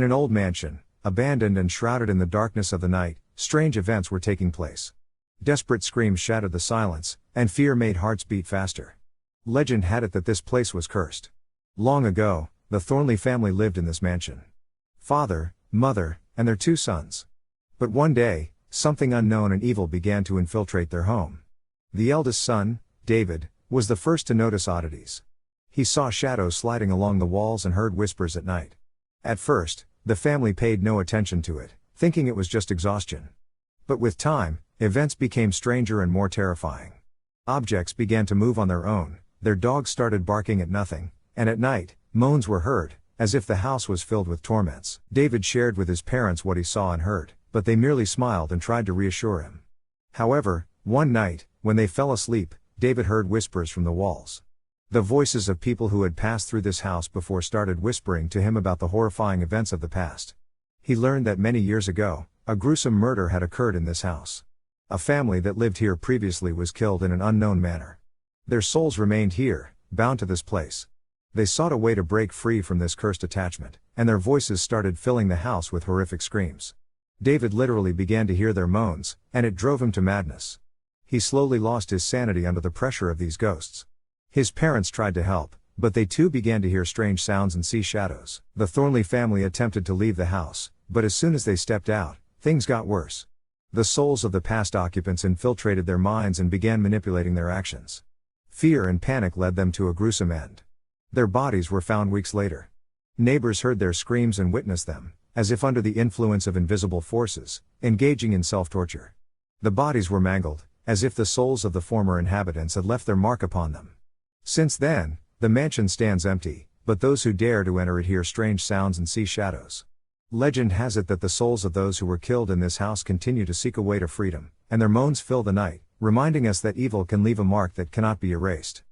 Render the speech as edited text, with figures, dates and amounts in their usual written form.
In an old mansion, abandoned and shrouded in the darkness of the night, strange events were taking place. Desperate screams shattered the silence, and fear made hearts beat faster. Legend had it that this place was cursed. Long ago, the Thornley family lived in this mansion. Father, mother, and their 2 sons. But one day, something unknown and evil began to infiltrate their home. The eldest son, David, was the first to notice oddities. He saw shadows sliding along the walls and heard whispers at night. At first, the family paid no attention to it, thinking it was just exhaustion. But with time, events became stranger and more terrifying. Objects began to move on their own, their dogs started barking at nothing, and at night, moans were heard, as if the house was filled with torments. David shared with his parents what he saw and heard, but they merely smiled and tried to reassure him. However, one night, when they fell asleep, David heard whispers from the walls. The voices of people who had passed through this house before started whispering to him about the horrifying events of the past. He learned that many years ago, a gruesome murder had occurred in this house. A family that lived here previously was killed in an unknown manner. Their souls remained here, bound to this place. They sought a way to break free from this cursed attachment, and their voices started filling the house with horrific screams. David literally began to hear their moans, and it drove him to madness. He slowly lost his sanity under the pressure of these ghosts. His parents tried to help, but they too began to hear strange sounds and see shadows. The Thornley family attempted to leave the house, but as soon as they stepped out, things got worse. The souls of the past occupants infiltrated their minds and began manipulating their actions. Fear and panic led them to a gruesome end. Their bodies were found weeks later. Neighbors heard their screams and witnessed them, as if under the influence of invisible forces, engaging in self-torture. The bodies were mangled, as if the souls of the former inhabitants had left their mark upon them. Since then, the mansion stands empty, but those who dare to enter it hear strange sounds and see shadows. Legend has it that the souls of those who were killed in this house continue to seek a way to freedom, and their moans fill the night, reminding us that evil can leave a mark that cannot be erased.